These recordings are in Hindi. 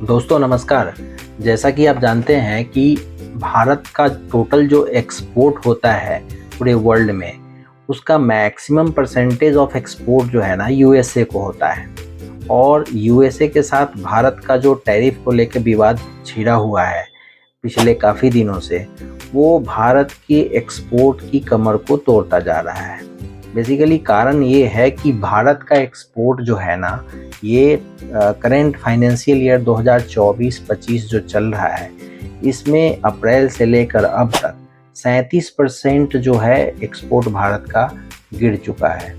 दोस्तों नमस्कार। जैसा कि आप जानते हैं कि भारत का टोटल जो एक्सपोर्ट होता है पूरे वर्ल्ड में, उसका मैक्सिमम परसेंटेज ऑफ एक्सपोर्ट जो है ना यूएसए को होता है। और यूएसए के साथ भारत का जो टैरिफ को लेकर विवाद छिड़ा हुआ है पिछले काफ़ी दिनों से, वो भारत की एक्सपोर्ट की कमर को तोड़ता जा रहा है। बेसिकली कारण ये है कि भारत का एक्सपोर्ट जो है ना, ये करेंट फाइनेंशियल ईयर 2024-25 जो चल रहा है, इसमें अप्रैल से लेकर अब तक 37% जो है एक्सपोर्ट भारत का गिर चुका है।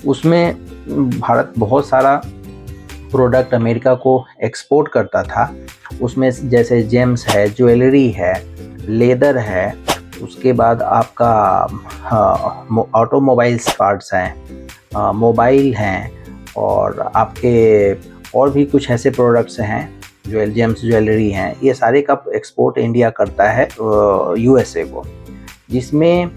उसमें भारत बहुत सारा प्रोडक्ट अमेरिका को एक्सपोर्ट करता था। उसमें जैसे जेम्स है, ज्वेलरी है, लेदर है, उसके बाद आपका ऑटोमोबाइल्स पार्ट्स हैं, मोबाइल हैं, और आपके और भी कुछ ऐसे प्रोडक्ट्स हैं जेम्स ज्वेलरी हैं। ये सारे का एक्सपोर्ट इंडिया करता है यूएसए को, जिसमें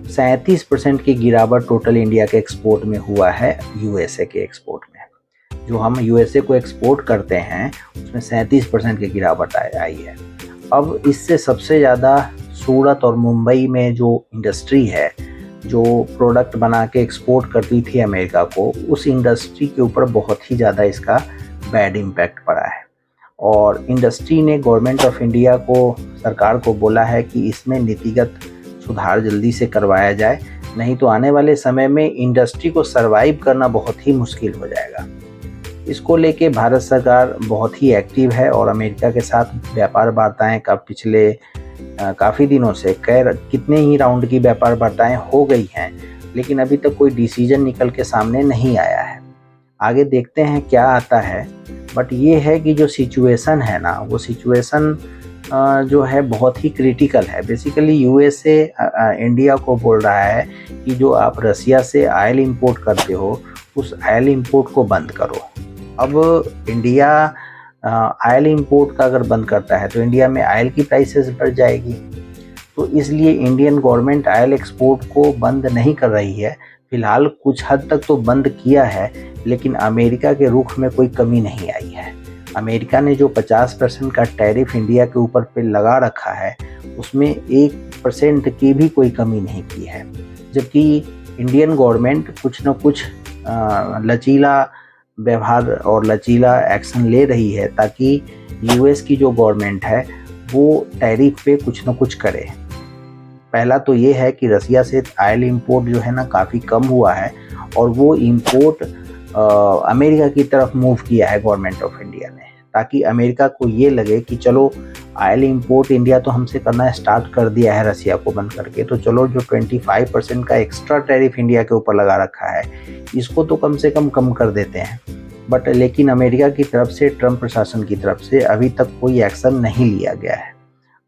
37% की गिरावट टोटल इंडिया के एक्सपोर्ट में हुआ है यूएसए के एक्सपोर्ट में। जो हम यूएसए को एक्सपोर्ट करते हैं उसमें 37% की गिरावट आई है। अब इससे सबसे ज़्यादा सूरत और मुंबई में जो इंडस्ट्री है, जो प्रोडक्ट बना के एक्सपोर्ट करती थी अमेरिका को, उस इंडस्ट्री के ऊपर बहुत ही ज़्यादा इसका बैड इम्पैक्ट पड़ा है। और इंडस्ट्री ने गवर्नमेंट ऑफ इंडिया को, सरकार को बोला है कि इसमें नीतिगत सुधार जल्दी से करवाया जाए, नहीं तो आने वाले समय में इंडस्ट्री को सरवाइव करना बहुत ही मुश्किल हो जाएगा। इसको लेके भारत सरकार बहुत ही एक्टिव है और अमेरिका के साथ व्यापार वार्ताएं का पिछले काफ़ी दिनों से कितने ही राउंड की व्यापार वार्ताएं हो गई हैं, लेकिन अभी तक कोई डिसीजन निकल के सामने नहीं आया है। आगे देखते हैं क्या आता है। बट ये है कि जो सिचुएशन है ना, वो सिचुएशन जो है बहुत ही क्रिटिकल है। बेसिकली यूएसए इंडिया को बोल रहा है कि जो आप रसिया से ऑयल इंपोर्ट करते हो, उस ऑयल इंपोर्ट को बंद करो। अब इंडिया ऑयल इंपोर्ट का अगर बंद करता है तो इंडिया में ऑयल की प्राइसेस बढ़ जाएगी। तो इसलिए इंडियन गवर्नमेंट ऑयल एक्सपोर्ट को बंद नहीं कर रही है। फिलहाल कुछ हद तक तो बंद किया है, लेकिन अमेरिका के रुख में कोई कमी नहीं आई है। अमेरिका ने जो 50% का टैरिफ इंडिया के ऊपर पे लगा रखा है, उसमें 1% की भी कोई कमी नहीं की है। जबकि इंडियन गवर्नमेंट कुछ न कुछ लचीला व्यवहार और लचीला एक्शन ले रही है, ताकि यूएस की जो गवर्नमेंट है वो टैरिफ पे कुछ न कुछ करे। पहला तो ये है कि रसिया से ऑयल इंपोर्ट जो है ना काफ़ी कम हुआ है, और वो इंपोर्ट अमेरिका की तरफ मूव किया है गवर्नमेंट ऑफ इंडिया ने, ताकि अमेरिका को ये लगे कि चलो ऑयल इंपोर्ट इंडिया तो हमसे करना स्टार्ट कर दिया है रसिया को बंद करके, तो चलो जो 25% का एक्स्ट्रा टैरिफ इंडिया के ऊपर लगा रखा है, इसको तो कम से कम कर देते हैं। बट लेकिन अमेरिका की तरफ से, ट्रम्प प्रशासन की तरफ से अभी तक कोई एक्शन नहीं लिया गया है।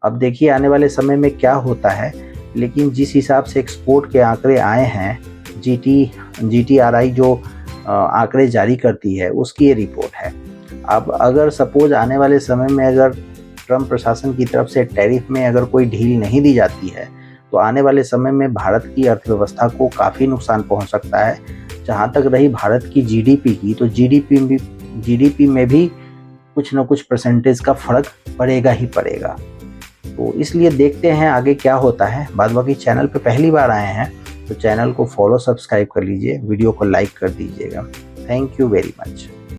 अब देखिए आने वाले समय में क्या होता है। लेकिन जिस हिसाब से एक्सपोर्ट के आंकड़े आए हैं, GTRI जो आंकड़े जारी करती है, उसकी ये रिपोर्ट है। अब अगर सपोज आने वाले समय में अगर ट्रम्प प्रशासन की तरफ से टैरिफ में अगर कोई ढील नहीं दी जाती है, तो आने वाले समय में भारत की अर्थव्यवस्था को काफ़ी नुकसान पहुंच सकता है। जहां तक रही भारत की जीडीपी की, तो जीडीपी में भी कुछ न कुछ परसेंटेज का फर्क पड़ेगा ही पड़ेगा। तो इसलिए देखते हैं आगे क्या होता है। बाद बाकी चैनल पे पहली बार आए हैं तो चैनल को फॉलो सब्सक्राइब कर लीजिए, वीडियो को लाइक कर दीजिएगा। Thank you very much.